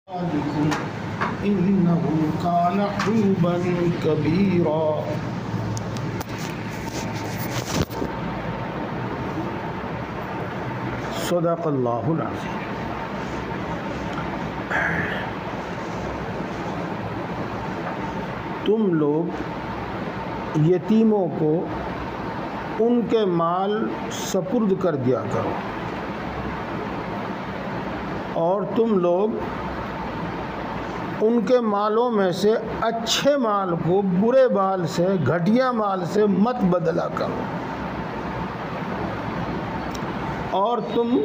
इन्नहु कान हुबन कबीरा। सदक़ल्लाहुल अज़ीम। तुम लोग यतीमों को उनके माल सपुर्द कर दिया करो, और तुम लोग उनके मालों में से अच्छे माल को बुरे माल से, घटिया माल से मत बदला करो, और तुम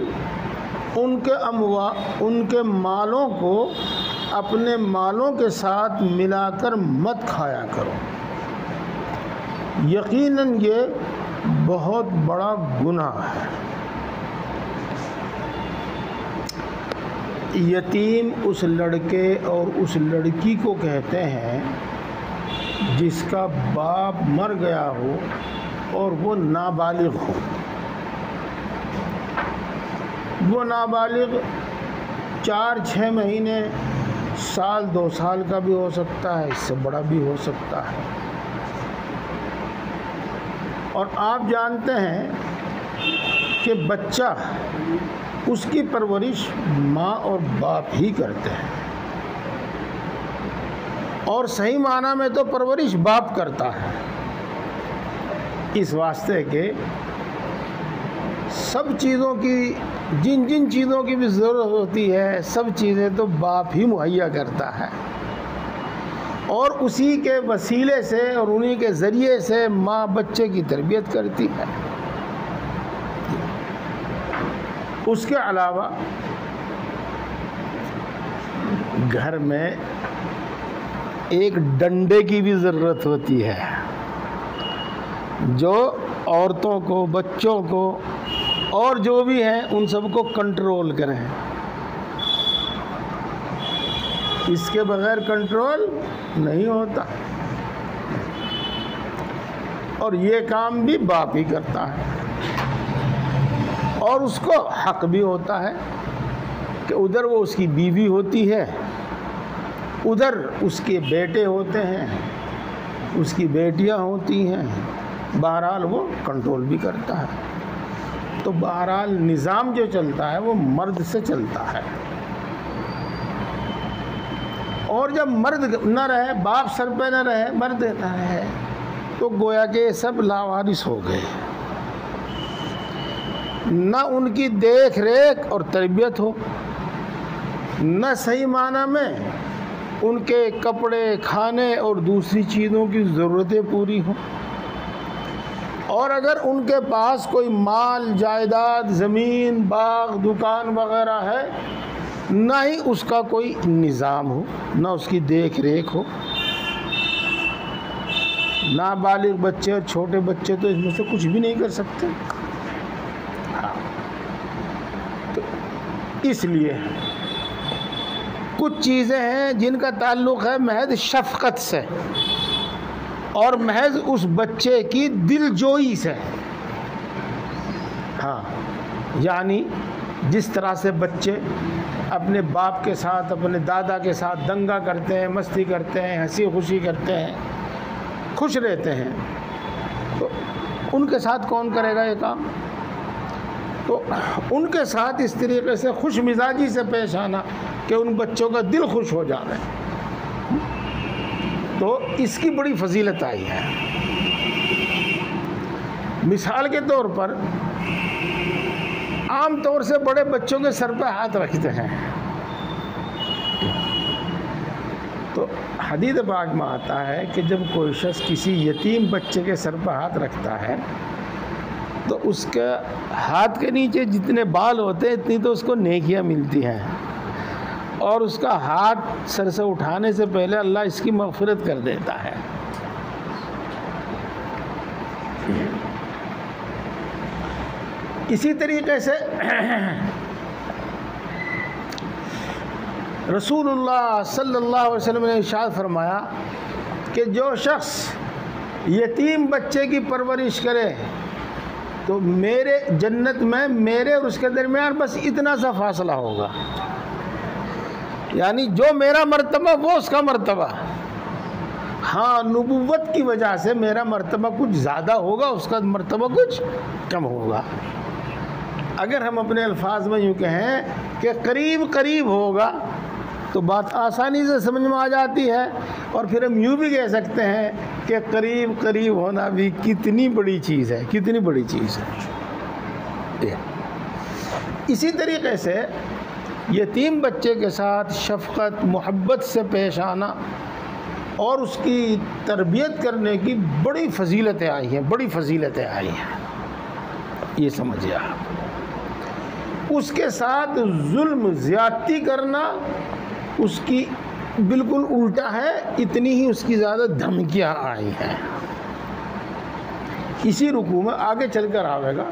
उनके मालों को अपने मालों के साथ मिलाकर मत खाया करो। यकीनन ये बहुत बड़ा गुनाह है। यतीम उस लड़के और उस लड़की को कहते हैं जिसका बाप मर गया हो और वो नाबालिग हो। वो नाबालिग 4-6 महीने, साल 2 साल का भी हो सकता है, इससे बड़ा भी हो सकता है। और आप जानते हैं कि बच्चा, उसकी परवरिश माँ और बाप ही करते हैं, और सही माना में तो परवरिश बाप करता है। इस वास्ते के सब चीज़ों की, जिन जिन चीज़ों की भी ज़रूरत होती है, सब चीज़ें तो बाप ही मुहैया करता है, और उसी के वसीले से और उन्हीं के ज़रिए से माँ बच्चे की तरबियत करती है। उसके अलावा घर में एक डंडे की भी ज़रूरत होती है, जो औरतों को, बच्चों को और जो भी हैं उन सबको कंट्रोल करें। इसके बगैर कंट्रोल नहीं होता, और ये काम भी बाप ही करता है। और उसको हक भी होता है कि उधर वो उसकी बीवी होती है, उधर उसके बेटे होते हैं, उसकी बेटियां होती हैं, बहरहाल वो कंट्रोल भी करता है। तो बहरहाल निज़ाम जो चलता है वो मर्द से चलता है, और जब मर्द न रहे, बाप सर पे न रहे, मर्द न रहे, तो गोया के सब लावारिस हो गए। न उनकी देख रेख और तरबियत हो, न सही माना में उनके कपड़े, खाने और दूसरी चीज़ों की ज़रूरतें पूरी हों, और अगर उनके पास कोई माल, जायदाद, ज़मीन, बाग, दुकान वगैरह है, न ही उसका कोई निज़ाम हो, न उसकी देख रेख हो। नाबालिग बच्चे और छोटे बच्चे तो इसमें से कुछ भी नहीं कर सकते। इसलिए कुछ चीज़ें हैं जिनका ताल्लुक़ है महज शफ़क़त से और महज उस बच्चे की दिलजोई से। हाँ, यानी जिस तरह से बच्चे अपने बाप के साथ, अपने दादा के साथ दंगा करते हैं, मस्ती करते हैं, हंसी खुशी करते हैं, खुश रहते हैं, तो उनके साथ कौन करेगा ये काम? तो उनके साथ इस तरीके से खुश मिजाजी से पेश आना कि उन बच्चों का दिल खुश हो जाए, तो इसकी बड़ी फजीलत आई है। मिसाल के तौर पर आम तौर से बड़े बच्चों के सर पर हाथ रखते हैं, तो हदीस पाक में आता है कि जब कोई शख्स किसी यतीम बच्चे के सर पर हाथ रखता है, तो उसके हाथ के नीचे जितने बाल होते हैं इतनी तो उसको नेकियां मिलती हैं, और उसका हाथ सर से उठाने से पहले अल्लाह इसकी मग़फ़िरत कर देता है। इसी तरीके से रसूलुल्लाह सल्लल्लाहु अलैहि वसल्लम ने इरशाद फरमाया कि जो शख्स यतीम बच्चे की परवरिश करे तो मेरे जन्नत में मेरे और उसके दरमियान बस इतना सा फासला होगा, यानी जो मेरा मर्तबा वो उसका मर्तबा। हाँ, नबुव्वत की वजह से मेरा मर्तबा कुछ ज़्यादा होगा, उसका मर्तबा कुछ कम होगा। अगर हम अपने अल्फाज में यूँ कहें कि करीब करीब होगा तो बात आसानी से समझ में आ जाती है। और फिर हम यूँ भी कह सकते हैं कि करीब करीब होना भी कितनी बड़ी चीज़ है, कितनी बड़ी चीज़ है। इसी तरीके से यतीम बच्चे के साथ शफ़क़त मोहब्बत से पेश आना और उसकी तरबियत करने की बड़ी फजीलतें आई हैं, बड़ी फजीलतें आई हैं, ये समझिए आप। उसके साथ जुल्म ज़्यादती करना उसकी बिल्कुल उल्टा है, इतनी ही उसकी ज़्यादा धमकियाँ आई हैं। इसी रुकू में आगे चलकर आवेगा,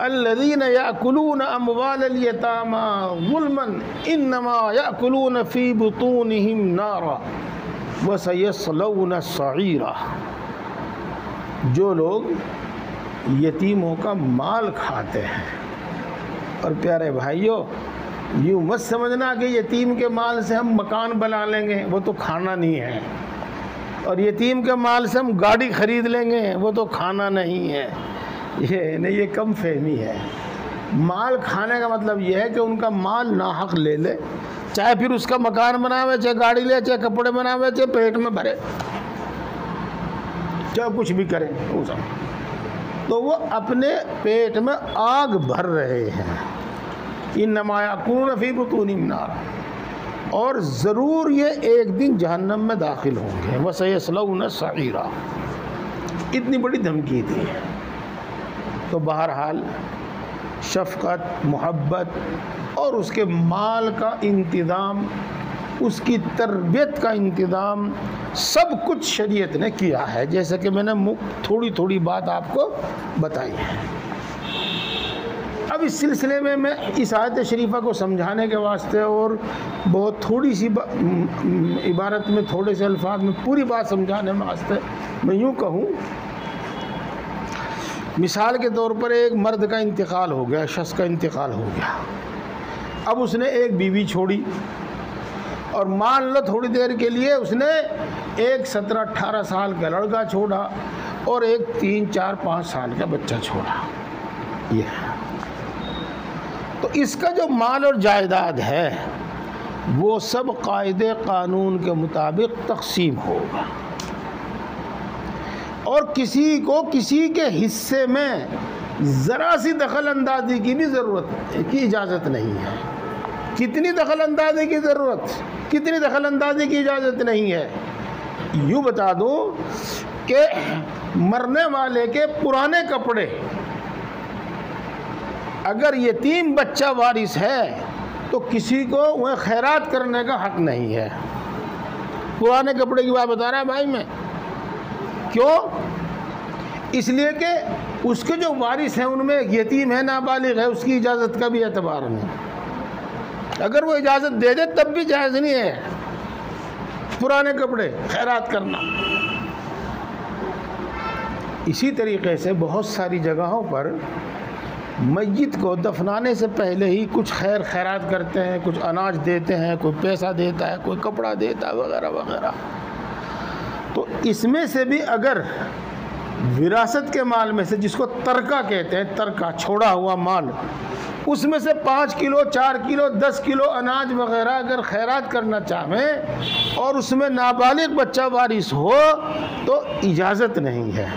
अल्लज़ीना याकुलून अम्वालल यतामा ज़ुल्मन इन्नमा याकुलून फ़ी बुतूनिहिम नारा व सयस्लौन सईरा। जो लोग यतीमों का माल खाते हैं। और प्यारे भाइयों, यूँ मत समझना कि यतीम के माल से हम मकान बना लेंगे, वो तो खाना नहीं है। और यतीम के माल से हम गाड़ी खरीद लेंगे, वो तो खाना नहीं है। ये नहीं, ये कम फहमी है। माल खाने का मतलब ये है कि उनका माल नाहक ले ले, चाहे फिर उसका मकान बनावे, चाहे गाड़ी ले, चाहे कपड़े बनावे, चाहे पेट में भरे, चाहे कुछ भी करें, तो वो अपने पेट में आग भर रहे हैं। इन्नमा याकुलून फ़ी बुतूनिहिम नारा, और ज़रूर ये एक दिन जहन्नम में दाखिल होंगे। व सयस्लौन सईरा, इतनी बड़ी धमकी दी है। तो बहरहाल शफ़क़त, मोहब्बत और उसके माल का इंतज़ाम, उसकी तरबियत का इंतज़ाम, सब कुछ शरीयत ने किया है, जैसे कि मैंने थोड़ी थोड़ी बात आपको बताई है। अब इस सिलसिले में मैं इस आयत शरीफा को समझाने के वास्ते और बहुत थोड़ी सी इबारत में, थोड़े से अल्फाज में पूरी बात समझाने में वास्ते मैं यूँ कहूँ, मिसाल के तौर पर एक मर्द का इंतकाल हो गया, शख्स का इंतकाल हो गया। अब उसने एक बीवी छोड़ी और मान लो थोड़ी देर के लिए उसने एक 17-18 साल का लड़का छोड़ा और एक 3-4-5 साल का बच्चा छोड़ा। ये तो इसका जो माल और जायदाद है वो सब कायदे कानून के मुताबिक तकसीम होगा, और किसी को किसी के हिस्से में ज़रा सी दखल अंदाजी की भी ज़रूरत की इजाज़त नहीं है। कितनी दखल अंदाजी की ज़रूरत, कितनी दखल अंदाजी की इजाज़त नहीं है। यूँ बता दूँ कि मरने वाले के पुराने कपड़े अगर यतीम बच्चा वारिस है तो किसी को वह खैरात करने का हक नहीं है। पुराने कपड़े की बात बता रहा है भाई मैं, क्यों? इसलिए कि उसके जो वारिस हैं उनमें एक यतीम है, नाबालिग है, उसकी इजाज़त का भी एतबार नहीं। अगर वो इजाज़त दे दे तब भी जायज़ नहीं है पुराने कपड़े खैरात करना। इसी तरीके से बहुत सारी जगहों पर मय्यत को दफनाने से पहले ही कुछ खैरात करते हैं, कुछ अनाज देते हैं, कोई पैसा देता है, कोई कपड़ा देता है, वगैरह वगैरह। तो इसमें से भी अगर विरासत के माल में से, जिसको तरका कहते हैं, तरका छोड़ा हुआ माल, उसमें से 5 किलो, 4 किलो, 10 किलो अनाज वगैरह अगर खैरात करना चाहें और उसमें नाबालिग बच्चा वारिस हो तो इजाज़त नहीं है।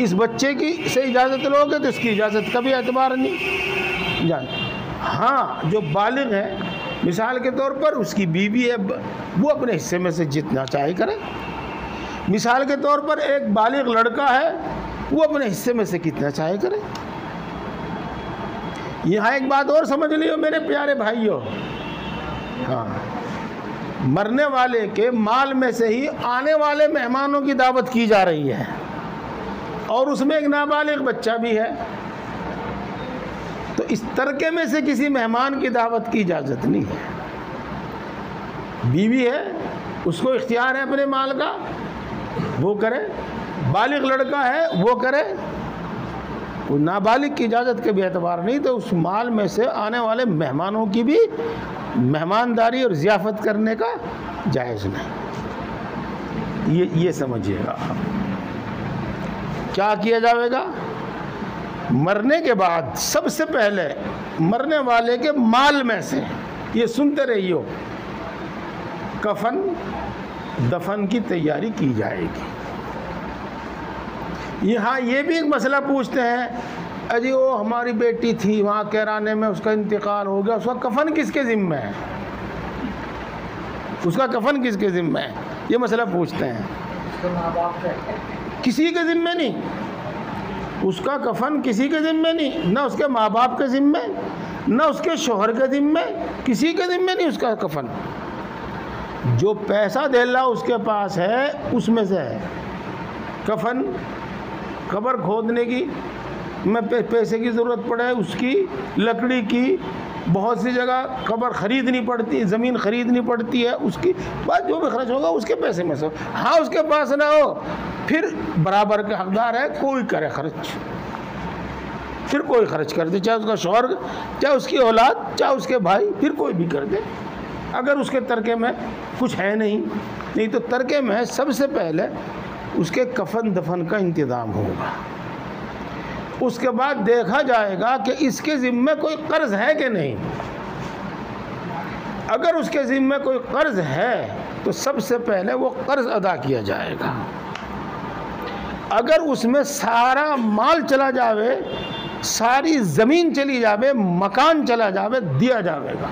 इस बच्चे की से इजाज़त लोगे तो इसकी इजाज़त का भी एतबार नहीं जान। हाँ, जो बालिग है, मिसाल के तौर पर उसकी बीवी है, वो अपने हिस्से में से जितना चाहे करे। मिसाल के तौर पर एक बालिग लड़का है, वो अपने हिस्से में से कितना चाहे करे। यहाँ एक बात और समझ लियो मेरे प्यारे भाइयों, हाँ, मरने वाले के माल में से ही आने वाले मेहमानों की दावत की जा रही है, और उसमें एक नाबालिग बच्चा भी है। तो इस तरके में से किसी मेहमान की दावत की इजाज़त नहीं है। बीवी है, उसको इख्तियार है अपने माल का, वो करे। बालिग लड़का है, वो करे, वो नाबालिग की इजाज़त के भी एतबार नहीं, तो उस माल में से आने वाले मेहमानों की भी मेहमानदारी और ज़ियाफ़त करने का जायज़ नहीं। ये समझिएगा आप। क्या किया जाएगा? मरने के बाद सबसे पहले मरने वाले के माल में से, ये सुनते रहियो, कफन दफन की तैयारी की जाएगी। यहाँ ये भी एक मसला पूछते हैं, अजी वो हमारी बेटी थी वहाँ कैराने में, उसका इंतकाल हो गया, उसका कफन किसके ज़िम्मे है? उसका कफन किसके ज़िम्मे है? ये मसला पूछते हैं। किसी के ज़िम्मे नहीं, उसका कफन किसी के ज़िम्मे नहीं, ना उसके माँ बाप के ज़िम्मे, ना उसके शोहर के ज़िम्मे, किसी के ज़िम्मे नहीं उसका कफन। जो पैसा देला उसके पास है उसमें से है कफन। कब्र खोदने की में पैसे की ज़रूरत पड़े, उसकी लकड़ी की बहुत सी जगह कब्र ख़रीदनी पड़ती है, ज़मीन ख़रीदनी पड़ती है, उसकी बात जो भी खर्च होगा उसके पैसे में से। हाँ, उसके पास ना हो फिर बराबर के हकदार है, कोई करे खर्च, फिर कोई खर्च कर दे, चाहे उसका शौहर, चाहे उसकी औलाद, चाहे उसके भाई, फिर कोई भी कर दे, अगर उसके तरके में कुछ है नहीं तो तरके में सबसे पहले उसके कफन दफन का इंतज़ाम होगा। उसके बाद देखा जाएगा कि इसके ज़िम्मे कोई कर्ज़ है कि नहीं। अगर उसके ज़िम्मे कोई कर्ज़ है तो सबसे पहले वो कर्ज़ अदा किया जाएगा। अगर उसमें सारा माल चला जावे, सारी ज़मीन चली जावे, मकान चला जावे, दिया जाएगा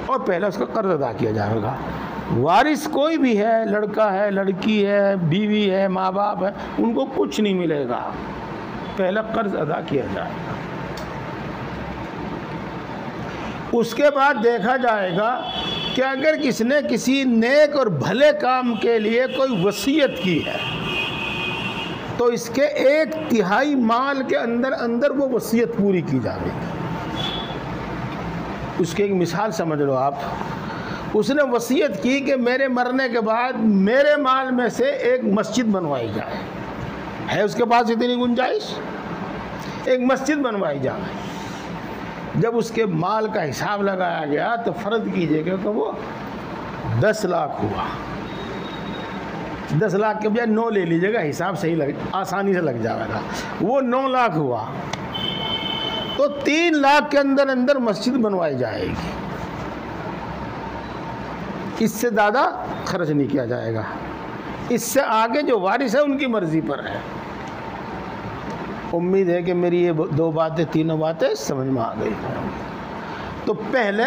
और पहले उसका कर्ज़ अदा किया जाएगा। वारिस कोई भी है, लड़का है, लड़की है, बीवी है, माँ बाप है, उनको कुछ नहीं मिलेगा, पहले कर्ज अदा किया जाएगा। उसके बाद देखा जाएगा कि अगर किसने किसी नेक और भले काम के लिए कोई वसीयत की है तो इसके 1/3 माल के अंदर अंदर वो वसीयत पूरी की जाएगी। उसकी एक मिसाल समझ लो आप। उसने वसीयत की कि मेरे मरने के बाद मेरे माल में से एक मस्जिद बनवाई जाए, है उसके पास इतनी गुंजाइश, एक मस्जिद बनवाई जाए। जब उसके माल का हिसाब लगाया गया तो फ़र्ज़ कीजिएगा कि वो 10 लाख हुआ। 10 लाख के बजाय 9 ले लीजिएगा, हिसाब सही आसानी से लग जाएगा। वो 9 लाख हुआ तो 3 लाख के अंदर अंदर मस्जिद बनवाई जाएगी। इससे ज़्यादा खर्च नहीं किया जाएगा। इससे आगे जो वारिस है उनकी मर्ज़ी पर है। उम्मीद है कि मेरी ये 2 बातें, 3 बातें समझ में आ गई। तो पहले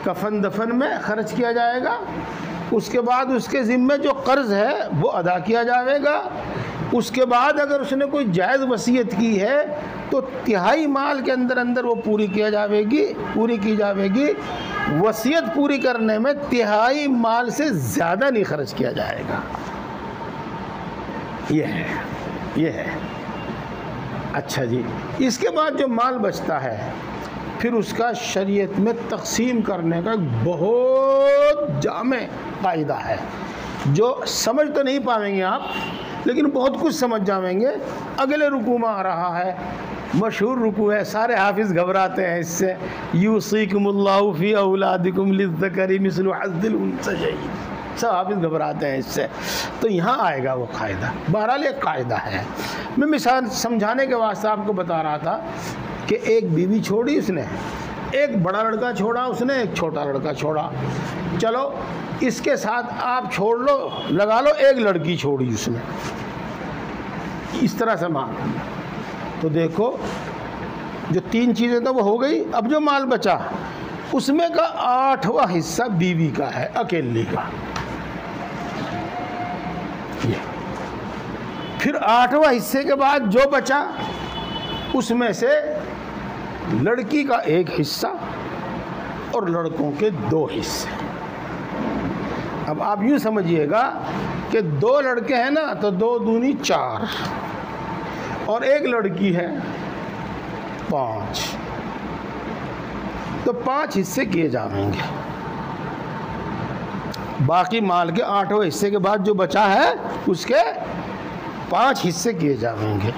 कफन दफन में खर्च किया जाएगा, उसके बाद उसके ज़िम्मे जो कर्ज़ है वो अदा किया जाएगा। उसके बाद अगर उसने कोई जायज़ वसीयत की है तो 1/3 माल के अंदर अंदर वो पूरी की जाएगी। वसीयत पूरी करने में 1/3 माल से ज़्यादा नहीं खर्च किया जाएगा। ये है। अच्छा जी, इसके बाद जो माल बचता है फिर उसका शरीयत में तकसीम करने का बहुत जामे कायदा है, जो समझ तो नहीं पाएंगे आप, लेकिन बहुत कुछ समझ जाएंगे। अगले रुकू में आ रहा है, मशहूर रुकू है, सारे हाफिज़ घबराते हैं इससे। यूसीकुमुल्लाहु फी औलादिकुम लिज़्ज़करी मिस्लु हज़्ज़िल उन्सयैन, सब हाफिज़ घबराते हैं इससे। तो यहाँ आएगा वो कायदा। बहरहाल एक कायदा है। मैं मिसाल समझाने के वास्ते आपको बता रहा था कि एक बीवी छोड़ी उसने, एक बड़ा लड़का छोड़ा उसने, एक छोटा लड़का छोड़ा। चलो इसके साथ आप छोड़ लो, लगा लो एक लड़की छोड़ी उसने, इस तरह से मान। तो देखो जो 3 चीज़ें तो वो हो गई। अब जो माल बचा उसमें का 8वां हिस्सा बीवी का है, अकेली का। ये फिर 8वां हिस्से के बाद जो बचा उसमें से लड़की का 1 हिस्सा और लड़कों के 2 हिस्से। अब आप यूँ समझिएगा कि 2 लड़के हैं ना, तो 2 दूनी 4 और 1 लड़की है 5, तो 5 हिस्से किए जाएंगे। बाकी माल के 8वें हिस्से के बाद जो बचा है उसके 5 हिस्से किए जाएंगे।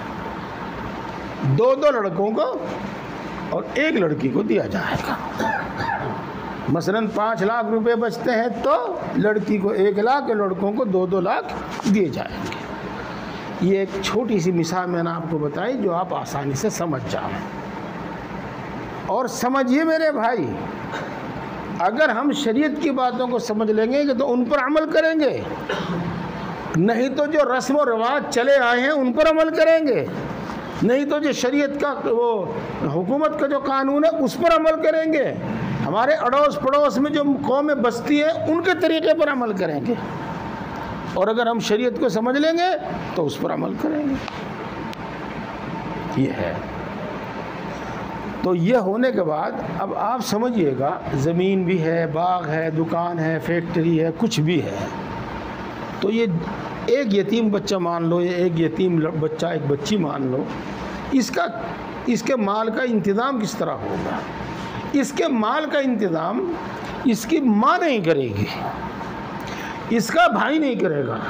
2 लड़कों को और 1 लड़की को दिया जाएगा। मसलन 5 लाख रुपए बचते हैं तो लड़की को 1 लाख और लड़कों को 2-2 लाख दिए जाएंगे। ये एक छोटी सी मिसाल मैंने आपको बताई जो आप आसानी से समझ जाओ। और समझिए मेरे भाई, अगर हम शरीयत की बातों को समझ लेंगे तो उन पर अमल करेंगे, नहीं तो जो रस्म और रिवाज चले आए हैं उन पर अमल करेंगे, नहीं तो जो शरीयत का वो हुकूमत का जो कानून है उस पर अमल करेंगे, हमारे अड़ोस पड़ोस में जो कौमें बसती है उनके तरीके पर अमल करेंगे। और अगर हम शरीयत को समझ लेंगे तो उस पर अमल करेंगे। ये है। तो ये होने के बाद अब आप समझिएगा, ज़मीन भी है, बाग है, दुकान है, फैक्ट्री है, कुछ भी है। तो ये एक यतीम बच्चा मान लो, या एक यतीम बच्चा, एक बच्ची मान लो, इसके माल का इंतज़ाम किस तरह होगा? इसके माल का इंतज़ाम इसकी माँ नहीं करेगी, इसका भाई नहीं करेगा,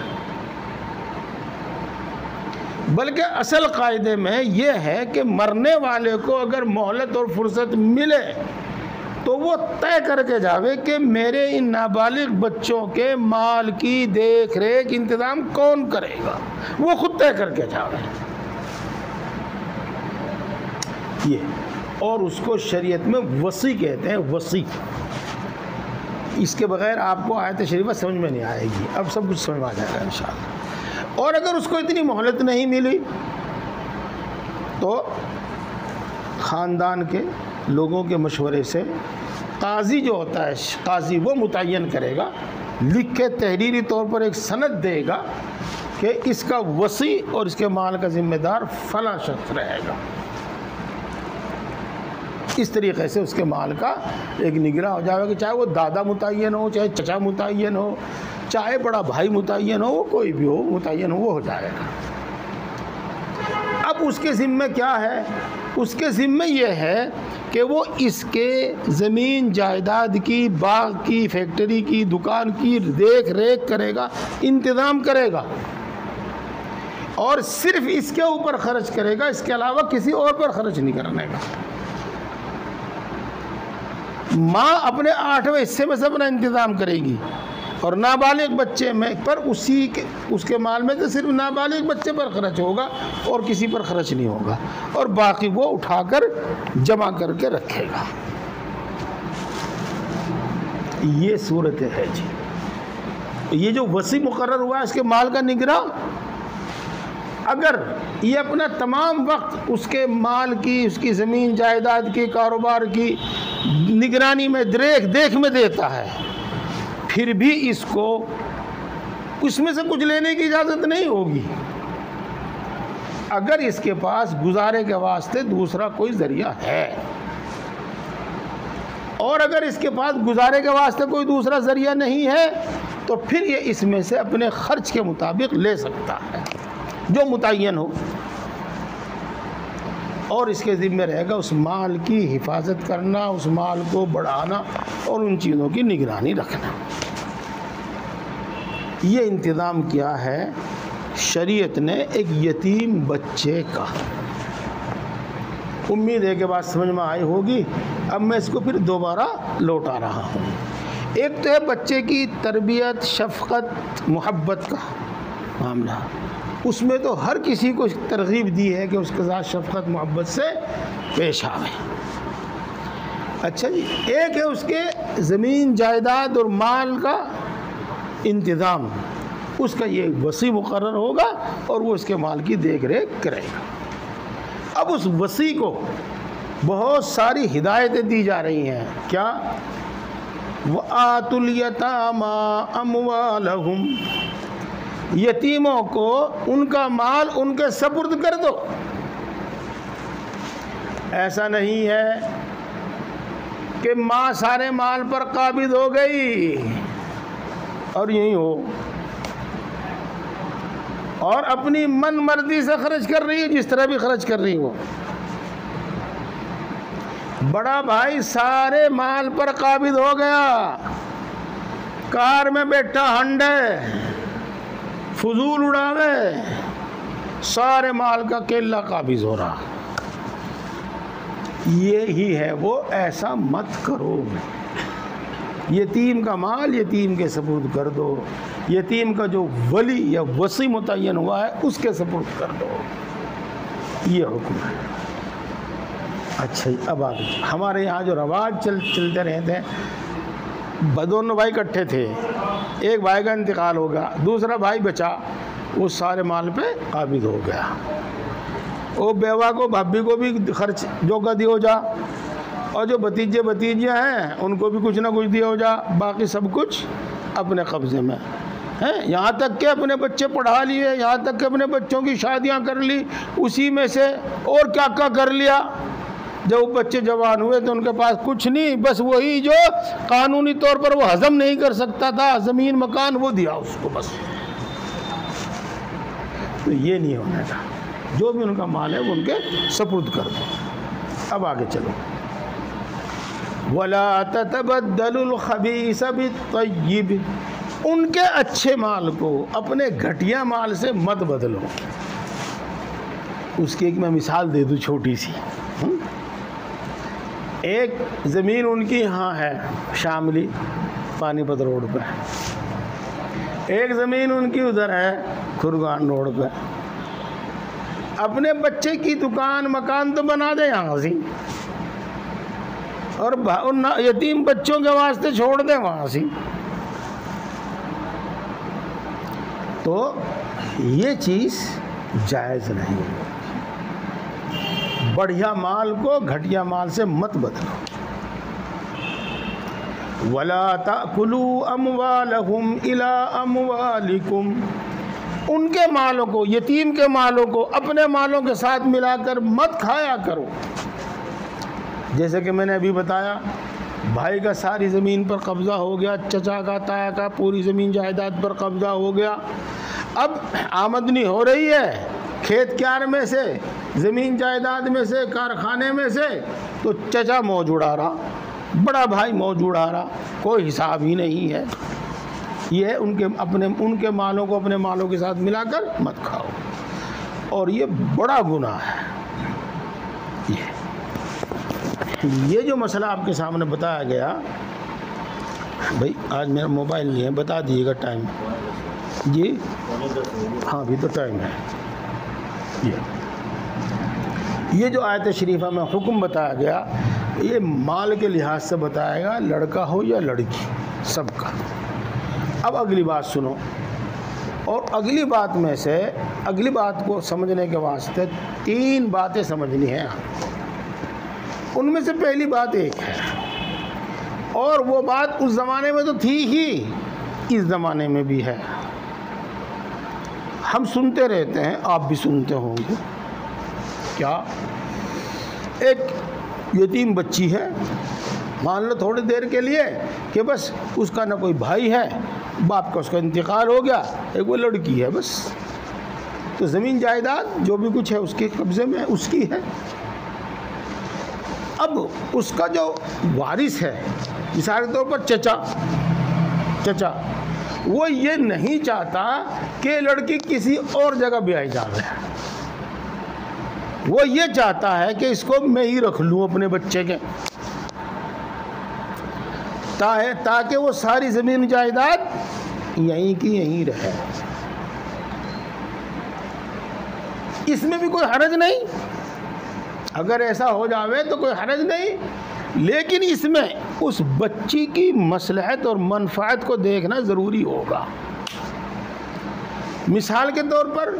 बल्कि असल कायदे में यह है कि मरने वाले को अगर मोहलत और फुर्सत मिले तो वो तय करके जावे कि मेरे इन नाबालिग बच्चों के माल की देख रेख इंतज़ाम कौन करेगा, वो खुद तय करके जावे। ये और उसको शरीयत में वसी कहते हैं, वसी। इसके बगैर आपको आयत शरीफा समझ में नहीं आएगी। अब सब कुछ समझ में आ जाएगा इंशाअल्लाह। और अगर उसको इतनी मोहलत नहीं मिली तो ख़ानदान के लोगों के मशवरे से काजी जो होता है, काजी वो मुतय्यन करेगा, लिख के तहरीरी तौर पर एक सनद देगा कि इसका वसी और इसके माल का ज़िम्मेदार फ़लाँ शख्स रहेगा। इस तरीक़े से उसके माल का एक निगरान हो जाएगा कि चाहे वो दादा मुतय्यन हो, चाहे चचा मुतय्यन हो, चाहे बड़ा भाई मुतय्यन हो, वो कोई भी हो मुतय्यन हो, वो हो जाएगा। अब उसके ज़िम्मे क्या है? उसके ज़िम्मे ये है कि वो इसके ज़मीन जायदाद की, बाग की, फैक्ट्री की, दुकान की देख रेख करेगा, इंतज़ाम करेगा और सिर्फ इसके ऊपर खर्च करेगा, इसके अलावा किसी और पर खर्च नहीं करने का। माँ अपने 8वें हिस्से में से अपना इंतज़ाम करेगी और नाबालिग बच्चे में पर उसके माल में तो सिर्फ नाबालिग बच्चे पर खर्च होगा और किसी पर खर्च नहीं होगा, और बाकी वो उठाकर जमा करके रखेगा। ये सूरत है जी। ये जो वसी मुकर्रर हुआ है इसके माल का निगरान, अगर ये अपना तमाम वक्त उसके माल की, उसकी ज़मीन जायदाद की, कारोबार की निगरानी में, देख में देता है, फिर भी इसको उसमें से कुछ लेने की इजाज़त नहीं होगी अगर इसके पास गुजारे के वास्ते दूसरा कोई ज़रिया है। और अगर इसके पास गुजारे के वास्ते कोई दूसरा ज़रिया नहीं है तो फिर ये इसमें से अपने ख़र्च के मुताबिक ले सकता है जो मुतय्यन हो, और इसके ज़िम्मे रहेगा उस माल की हिफाजत करना, उस माल को बढ़ाना और उन चीज़ों की निगरानी रखना। ये इंतज़ाम किया है शरीयत ने एक यतीम बच्चे का। उम्मीद है कि बात समझ में आई होगी। अब मैं इसको फिर दोबारा लौटा रहा हूँ। एक तो है बच्चे की तरबियत, शफ़क़त, मोहब्बत का मामला। उसमें तो हर किसी को तरगीब दी है कि उसके साथ शफ़क़त मोहब्बत से पेश आवे। अच्छा जी, एक है उसके ज़मीन जायदाद और माल का इंतज़ाम, उसका ये वसी मुकर्रर होगा और वो उसके माल की देख रेख करेगा। अब उस वसी को बहुत सारी हिदायतें दी जा रही हैं। क्या? वआतुल यतामा अमवालहुम, यतीमों को उनका माल उनके सपुर्द कर दो। ऐसा नहीं है कि माँ सारे माल पर काबिज हो गई और यही हो और अपनी मन मर्जी से खर्च कर रही है, जिस तरह भी खर्च कर रही हो। बड़ा भाई सारे माल पर काबिज हो गया, कार में बैठा हंडे फजूल उड़ावे, सारे माल का केला काबिज हो रहा। ये ही है वो, ऐसा मत करो। यतीम का माल यतीम के सपुर्द कर दो, यतीम का जो वली या वसी मुतय्यन हुआ है उसके सपुर्द कर दो, ये हुक्म है। अच्छा जी, अब आगे हमारे यहाँ जो रवाज चलते रहते हैं, दोनों भाई इकट्ठे थे, एक भाई का इंतकाल हो गया, दूसरा भाई बचा, वो सारे माल पे काबिज हो गया। वो बेवा को भाभी को भी खर्च जो का दिया जा, और जो भतीजे भतीजियाँ हैं उनको भी कुछ ना कुछ दिया हो जा, बाकी सब कुछ अपने कब्ज़े में हैं। यहाँ तक के अपने बच्चे पढ़ा लिए, यहाँ तक के अपने बच्चों की शादियाँ कर ली उसी में से, और क्या क्या कर लिया। जब बच्चे जवान हुए तो उनके पास कुछ नहीं, बस वही जो कानूनी तौर पर वो हजम नहीं कर सकता था, ज़मीन मकान, वो दिया उसको बस। तो ये नहीं होना था, जो भी उनका माल है वो उनके सपुर्द कर दो। अब आगे चलो, वला ततबद्दलुल खबीस बित्तय्यिब, उनके अच्छे माल को अपने घटिया माल से मत बदलो। उसकी एक मैं मिसाल दे दूँ छोटी सी। एक ज़मीन उनकी यहाँ है शामली पानीपत रोड पे, एक ज़मीन उनकी उधर है खुरगान रोड पे। अपने बच्चे की दुकान मकान तो बना दे यहाँ से, और उन यतीम बच्चों के वास्ते छोड़ दे वहाँ से। तो ये चीज़ जायज़ नहीं है। बढ़िया माल को घटिया माल से मत बदलो। वला ताकुलू अमवालहुम इला अमवालिकुम, उनके मालों को, यतीम के मालों को अपने मालों के साथ मिलाकर मत खाया करो। जैसे कि मैंने अभी बताया, भाई का सारी ज़मीन पर कब्ज़ा हो गया, चचा का ताया का पूरी ज़मीन जायदाद पर कब्ज़ा हो गया। अब आमदनी हो रही है खेत क्यार में से, ज़मीन जायदाद में से, कारखाने में से, तो चचा मौज उड़ा रहा, बड़ा भाई मौज उड़ा रहा, कोई हिसाब ही नहीं है। ये उनके मालों को अपने मालों के साथ मिलाकर मत खाओ, और ये बड़ा गुनाह है। ये जो मसला आपके सामने बताया गया, भाई आज मेरा मोबाइल नहीं है, बता दीजिएगा टाइम जी। हाँ अभी तो टाइम है। ये जो आयत शरीफा में हुक्म बताया गया, ये माल के लिहाज से बताएगा, लड़का हो या लड़की, सबका। अब अगली बात सुनो, और अगली बात में से, अगली बात को समझने के वास्ते 3 बातें समझनी है। उनमें से पहली बात एक है, और वो बात उस ज़माने में तो थी ही, इस ज़माने में भी है। हम सुनते रहते हैं, आप भी सुनते होंगे। क्या? एक यतीम बच्ची है, मान लो थोड़ी देर के लिए, कि बस उसका ना कोई भाई है, बाप का उसका इंतकाल हो गया, एक वो लड़की है बस, तो ज़मीन जायदाद जो भी कुछ है उसके कब्ज़े में, उसकी है। अब उसका जो वारिस है, मिसाल के तौर पर चचा, वो ये नहीं चाहता कि लड़की किसी और जगह ब्याही जा रहा है। वो ये चाहता है कि इसको मैं ही रख लूँ अपने बच्चे के, ताकि वो सारी ज़मीन जायदाद यहीं की यहीं रहे। इसमें भी कोई हरज नहीं, अगर ऐसा हो जावे तो कोई हरज नहीं, लेकिन इसमें उस बच्ची की मसलहत और मनफात को देखना ज़रूरी होगा। मिसाल के तौर पर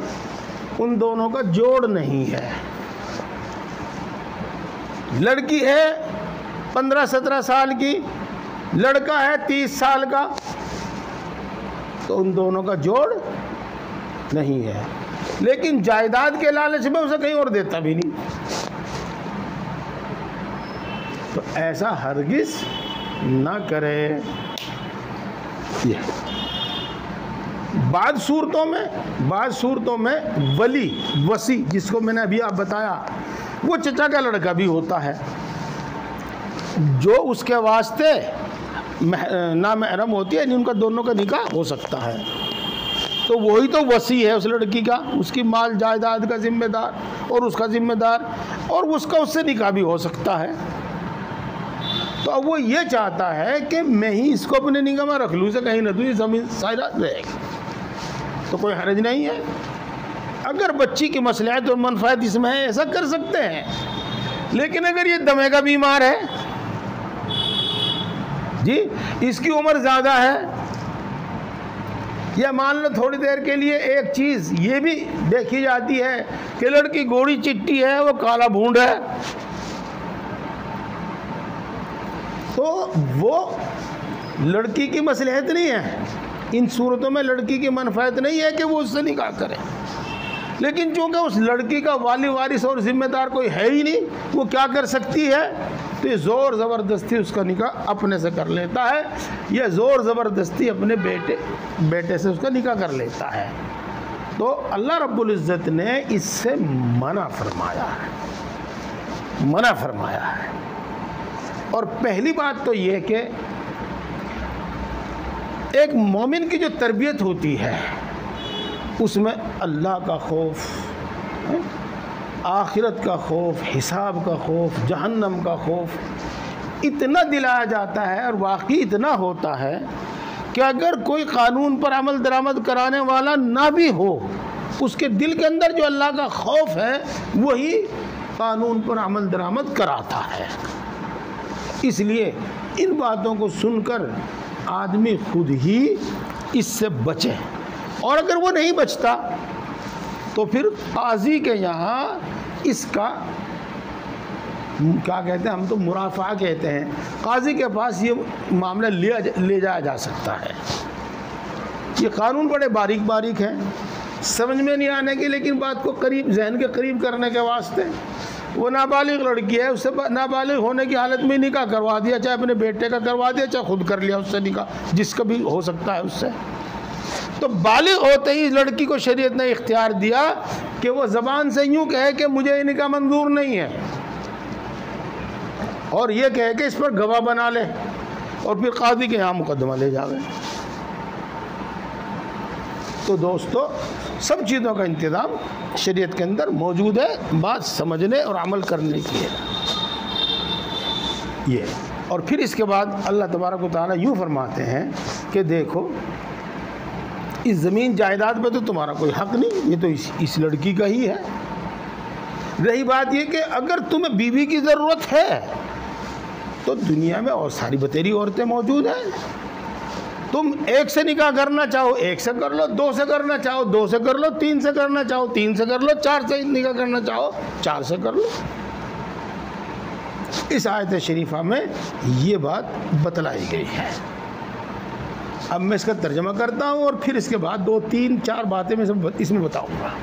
उन दोनों का जोड़ नहीं है, लड़की है 15-17 साल की, लड़का है 30 साल का, तो उन दोनों का जोड़ नहीं है, लेकिन जायदाद के लालच में उसे कहीं और देता भी नहीं। तो ऐसा हरगिज़ ना करे। ये बाद सूरतों में वली वसी, जिसको मैंने अभी आप बताया, वो चचा का लड़का भी होता है, जो उसके वास्ते ना महरम होती है, उनका दोनों का निकाह हो सकता है। तो वही तो वसी है उस लड़की का, उसकी माल जायदाद का जिम्मेदार और उसका जिम्मेदार। और उसका उससे निकाह भी हो सकता है। तो अब वो ये चाहता है कि मैं ही इसको अपने निगाह में रख लूँ, इसे कहीं न दूँ, ये ज़मीन सारा रहेगी, तो कोई हर्ज नहीं है। अगर बच्ची की मसलहत और मनफात इसमें है, ऐसा कर सकते हैं। लेकिन अगर ये दमे का बीमार है जी, इसकी उम्र ज़्यादा है, या मान लो थोड़ी देर के लिए एक चीज़ ये भी देखी जाती है कि लड़की गोरी चिट्टी है, वो काला भूंड है, तो वो लड़की की मसलहत नहीं है। इन सूरतों में लड़की की मनफात नहीं है कि वो उससे निकाह करे। लेकिन चूँकि उस लड़की का वाली वारिस और ज़िम्मेदार कोई है ही नहीं, वो क्या कर सकती है, तो ये ज़ोर ज़बरदस्ती उसका निकाह अपने से कर लेता है, या ज़ोर ज़बरदस्ती अपने बेटे से उसका निकाह कर लेता है। तो अल्लाह रब्बुल इज़्ज़त ने इससे मना फरमाया है। और पहली बात तो ये कि एक मोमिन की जो तरबियत होती है उसमें अल्लाह का खौफ, आखिरत का खौफ, हिसाब का खौफ, जहन्नम का खौफ इतना दिलाया जाता है, और वाकई इतना होता है कि अगर कोई कानून पर अमल दरामद कराने वाला ना भी हो, उसके दिल के अंदर जो अल्लाह का खौफ है वही कानून पर अमल दरामद कराता है। इसलिए इन बातों को सुनकर आदमी खुद ही इससे बचे, और अगर वो नहीं बचता तो फिर काजी के यहाँ इसका क्या कहते हैं, हम तो मुराफा कहते हैं, काजी के पास ये मामला ले जाया जा सकता है। ये कानून बड़े बारीक बारीक हैं, समझ में नहीं आने के, लेकिन बात को करीब जहन के करीब करने के वास्ते वो नाबालिग लड़की है, उससे नाबालिग होने की हालत में निकाह करवा दिया, चाहे अपने बेटे का करवा दिया, चाहे खुद कर लिया उससे निकाह, जिसका भी हो सकता है उससे। तो बालिग होते ही लड़की को शरीयत ने इख्तियार दिया कि वो ज़बान से यूँ कहे कि मुझे ये निकाह मंजूर नहीं है, और ये कहे कि इस पर गवाह बना ले, और फिर काजी के यहाँ मुकदमा ले जावे। तो दोस्तों, सब चीज़ों का इंतज़ाम शरीयत के अंदर मौजूद है, बात समझने और अमल करने की है ये। और फिर इसके बाद अल्लाह तबारक व तआला यूँ फरमाते हैं कि देखो, इस ज़मीन जायदाद पे तो तुम्हारा कोई हक़ नहीं, ये तो इस लड़की का ही है। रही बात ये कि अगर तुम्हें बीवी की ज़रूरत है तो दुनिया में और सारी बतेरी औरतें मौजूद हैं। तुम एक से निकाह करना चाहो एक से कर लो, दो से करना चाहो दो से कर लो, तीन से करना चाहो तीन से कर लो, चार से निकाह करना चाहो चार से कर लो। इस आयत शरीफा में ये बात बतलाई गई है। अब मैं इसका तर्जमा करता हूँ और फिर इसके बाद दो तीन चार बातें मैं इसमें बताऊँगा।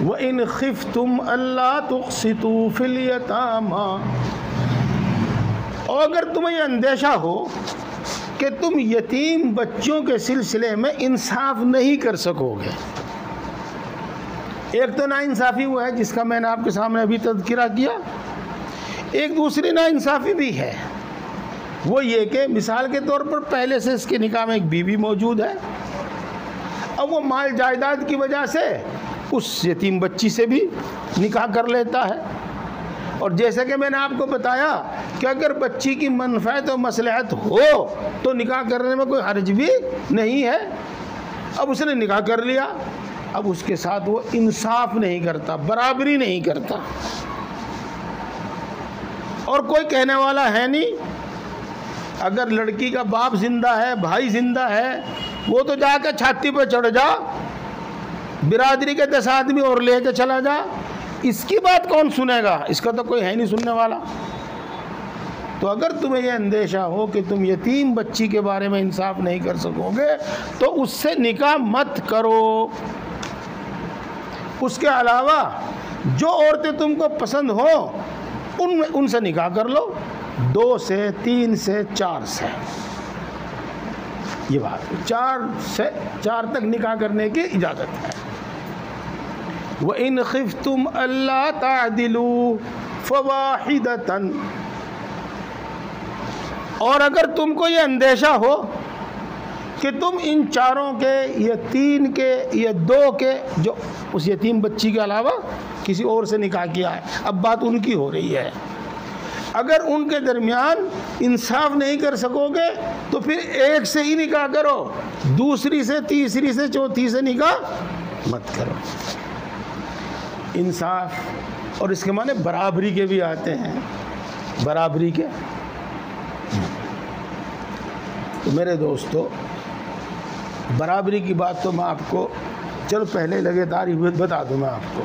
व इन खिफ्तुम अल्ला तुक़सितू फिल यतामा, और अगर तुम्हें यह अंदेशा हो कि तुम यतीम बच्चों के सिलसिले में इंसाफ नहीं कर सकोगे। एक तो नाइंसाफ़ी वो है जिसका मैंने आपके सामने अभी तज़किरा किया, एक दूसरी नाइंसाफ़ी भी है, वो ये कि मिसाल के तौर पर पहले से इसके निकाह में एक बीवी मौजूद है, अब वो माल जायदाद की वजह से उस यतीम बच्ची से भी निकाह कर लेता है। और जैसे कि मैंने आपको बताया कि अगर बच्ची की मनफ़अत और मसलहत हो तो निकाह करने में कोई हर्ज भी नहीं है। अब उसने निकाह कर लिया, अब उसके साथ वो इंसाफ नहीं करता, बराबरी नहीं करता, और कोई कहने वाला है नहीं। अगर लड़की का बाप जिंदा है, भाई जिंदा है, वो तो जाकर छाती पर चढ़ जा, बिरादरी के 10 आदमी और लेके चला जा, इसकी बात कौन सुनेगा? इसका तो कोई है नहीं सुनने वाला। तो अगर तुम्हें यह अंदेशा हो कि तुम यतीम बच्ची के बारे में इंसाफ नहीं कर सकोगे तो उससे निकाह मत करो। उसके अलावा जो औरतें तुमको पसंद हो उनसे निकाह कर लो, 2 से 3 से 4 से। ये बात 4 से 4 तक निकाह करने की इजाज़त है। व इन खिफ्तुम अल्ला तादिलू फवाहिदतन, और अगर तुमको ये अंदेशा हो कि तुम इन 4 के या 3 के या 2 के, जो उस यतीम बच्ची के अलावा किसी और से निकाह किया है, अब बात उनकी हो रही है। अगर उनके दरमियान इंसाफ नहीं कर सकोगे तो फिर एक से ही निकाह करो, दूसरी से, तीसरी से, चौथी से निकाह मत करो। इंसाफ और इसके माने बराबरी के भी आते हैं, बराबरी के। तो मेरे दोस्तों, बराबरी की बात तो मैं आपको चलो पहले लगे तारीफ बता दूं मैं आपको।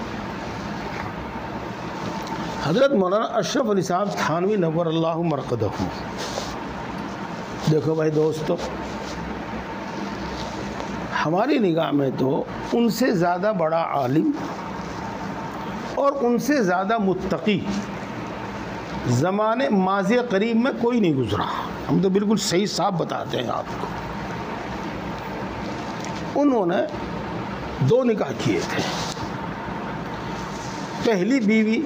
हज़रत मौलाना अशरफ अली साहब थानवी नव्वरल्लाहु मरक़दहू, देखो भाई दोस्तों, हमारी निगाह में तो उनसे ज़्यादा बड़ा आलिम और उनसे ज़्यादा मुत्तकी ज़माने माज़ी करीब में कोई नहीं गुज़रा। हम तो बिल्कुल सही साफ बताते हैं आपको। उन्होंने 2 निकाह किए थे। पहली बीवी,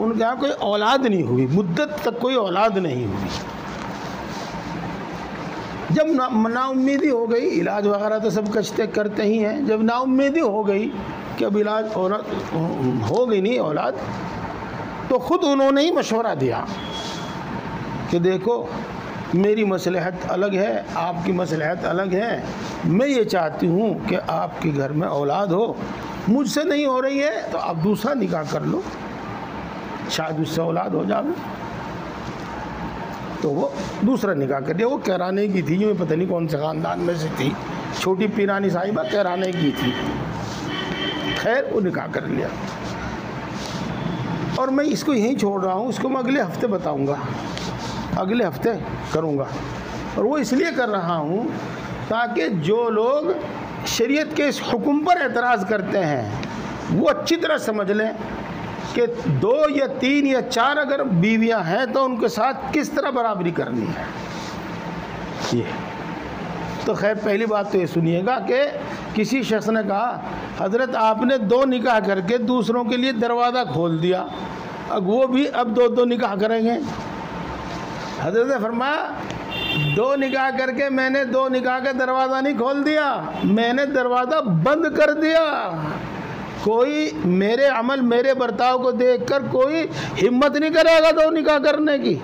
उनके यहाँ कोई औलाद नहीं हुई, मुद्दत तक कोई औलाद नहीं हुई। जब नाउम्मीदी हो गई, इलाज वगैरह तो सब करते ही हैं, जब नाउम्मीदी हो गई कि अब इलाज हो गई नहीं औलाद, तो ख़ुद उन्होंने ही मशवरा दिया कि देखो मेरी मसलहत अलग है, आपकी मसलहत अलग है, मैं ये चाहती हूँ कि आपके घर में औलाद हो, मुझसे नहीं हो रही है तो आप दूसरा निकाह कर लो, शायद उससे औलाद हो जाए। तो वो दूसरा निकाह कर दिया। वो कहराने की थी, मैं पता नहीं कौन से ख़ानदान में से थी, छोटी पीरानी साहिबा कहराने की थी। खैर वो निकाह कर लिया और मैं इसको यहीं छोड़ रहा हूँ, इसको मैं अगले हफ्ते बताऊँगा, अगले हफ्ते करूँगा। और वो इसलिए कर रहा हूँ ताकि जो लोग शरीयत के इस हुक्म पर एतराज़ करते हैं वो अच्छी तरह समझ लें कि 2 या 3 या 4 अगर बीवियां हैं तो उनके साथ किस तरह बराबरी करनी है। ये तो खैर पहली बात तो ये सुनिएगा कि किसी शख्स ने कहा हज़रत आपने 2 निकाह करके दूसरों के लिए दरवाज़ा खोल दिया, अब वो भी अब 2 निकाह करेंगे। हज़रत ने फरमाया 2 निकाह करके मैंने 2 निकाह का दरवाज़ा नहीं खोल दिया, मैंने दरवाज़ा बंद कर दिया। कोई मेरे अमल, मेरे बर्ताव को देखकर कोई हिम्मत नहीं करेगा 2 निकाह करने की।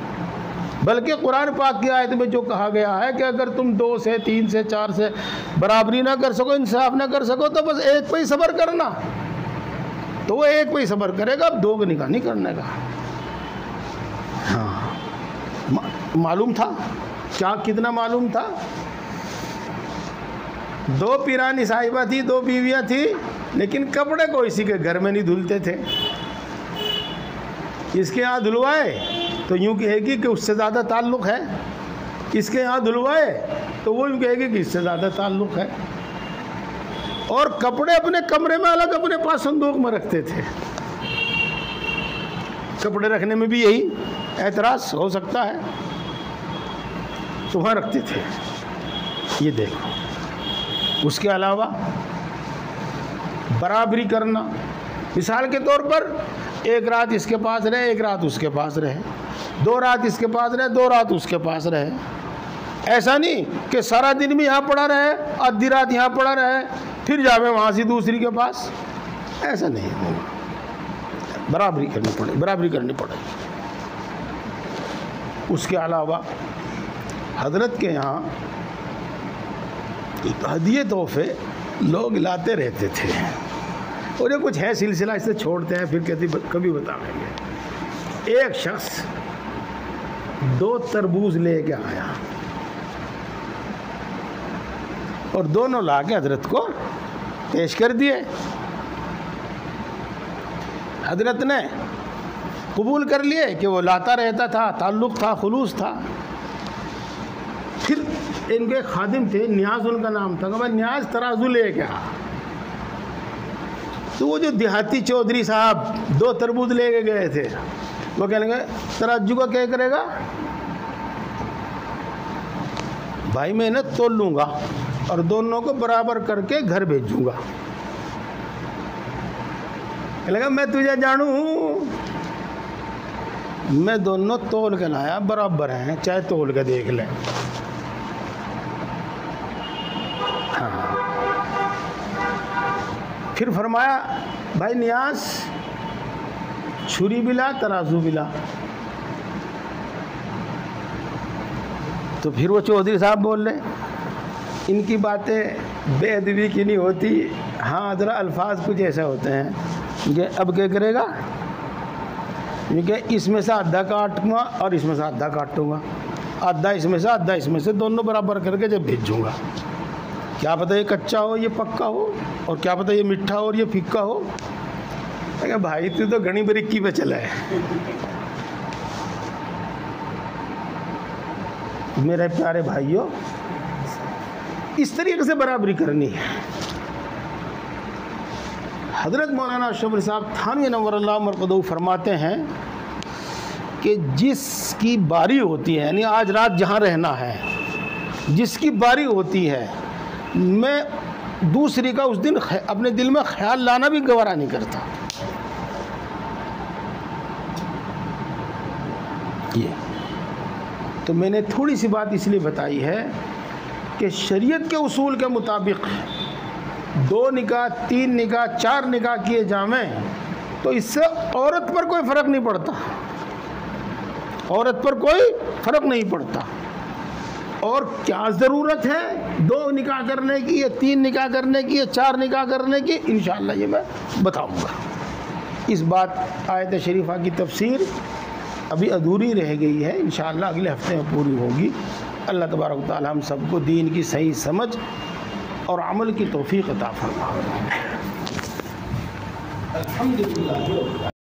बल्कि कुरान पाक की आयत में जो कहा गया है कि अगर तुम 2 से, 3 से, 4 से बराबरी ना कर सको, इंसाफ ना कर सको, तो बस एक पे ही सब्र करना। तो वो एक पे ही सब्र करेगा, अब 2 का निकाह नहीं करने का। हाँ, मालूम था क्या, कितना मालूम था? 2 पीरानी साहिबा थी, 2 बीवियां थी, लेकिन कपड़े को इसी के घर में नहीं धुलते थे। इसके यहाँ धुलवाए तो यूँ कहेगी कि उससे ज़्यादा ताल्लुक़ है, इसके यहाँ धुलवाए तो वो यूँ कहेगी कि इससे ज़्यादा ताल्लुक़ है। और कपड़े अपने कमरे में अलग अपने पास संदूक में रखते थे। कपड़े रखने में भी यही एतराज़ हो सकता है, तो वहाँ रखते थे। ये देखो, उसके अलावा बराबरी करना, मिसाल के तौर पर 1 रात इसके पास रहे, 1 रात उसके पास रहे, 2 रात इसके पास रहे, 2 रात उसके पास रहे। ऐसा नहीं कि सारा दिन भी यहाँ पड़ा रहे, आधी रात यहाँ पड़ा रहे, फिर जावे वहाँ से दूसरी के पास, ऐसा नहीं होगा। बराबरी करनी पड़ेगी। उसके अलावा हजरत के यहाँ हदिये तोहफे लोग लाते रहते थे, और ये कुछ है सिलसिला, इसे छोड़ते हैं, फिर कभी बताएंगे। एक शख्स 2 तरबूज लेके आया और दोनों लाके हजरत को पेश कर दिए। हजरत ने कबूल कर लिए कि वो लाता रहता था, ताल्लुक़ था, खुलूस था। फिर इनके खादिम थे, न्याज उनका नाम था, मैं न्याज तराजू ले क्या। तो वो जो देहाती चौधरी साहब 2 तरबूज लेके गए थे, वो कहने लगे तराजू का क्या करेगा भाई, मैं इन्हें तोल लूँगा और दोनों को बराबर करके घर भेजूँगा। लगा मैं तुझे जानू हूँ, मैं दोनों तोल के लाया, बराबर हैं, चाहे तोल के देख लें। हाँ, फिर फरमाया भाई नियाज छुरी भी ला, तराजू भी ला। तो फिर वो चौधरी साहब बोल रहे, इनकी बातें बेअदबी की नहीं होती। हाँ, ज़रा अल्फाज कुछ ऐसे होते हैं कि अब क्या करेगा, क्योंकि इसमें से आधा काटूंगा और इसमें से आधा काटूंगा, आधा इसमें से आधा इसमें से, दोनों बराबर करके जब भेजूँगा, क्या पता ये कच्चा हो ये पक्का हो, और क्या पता ये मीठा हो और ये फीका हो। अरे भाई तू तो घनी बरीकी पे चला है। मेरे प्यारे भाइयों, इस तरीके से बराबरी करनी है। हज़रत मौलाना अशरफ अली साहब थानवी नव्वरल्लाहु मरक़दहू फरमाते हैं कि जिसकी बारी होती है, यानी आज रात जहाँ रहना है, जिसकी बारी होती है, मैं दूसरी का उस दिन अपने दिल में ख्याल लाना भी गवारा नहीं करता। ये तो मैंने थोड़ी सी बात इसलिए बताई है कि शरीयत के उसूल के मुताबिक 2 निकाह, 3 निकाह, 4 निकाह किए जावें तो इससे औरत पर कोई फ़र्क नहीं पड़ता, औरत पर कोई फ़र्क नहीं पड़ता। और क्या ज़रूरत है 2 निकाह करने की या 3 निकाह करने की या 4 निकाह करने की, इंशाअल्लाह ये मैं बताऊंगा। इस बात आयत शरीफा की तफसीर अभी अधूरी रह गई है, इंशाअल्लाह अगले हफ्ते में पूरी होगी। अल्लाह तबारक व तआला हम सबको दीन की सही समझ और अमल की तौफीक अता फरमाए। अल्हम्दुलिल्लाह।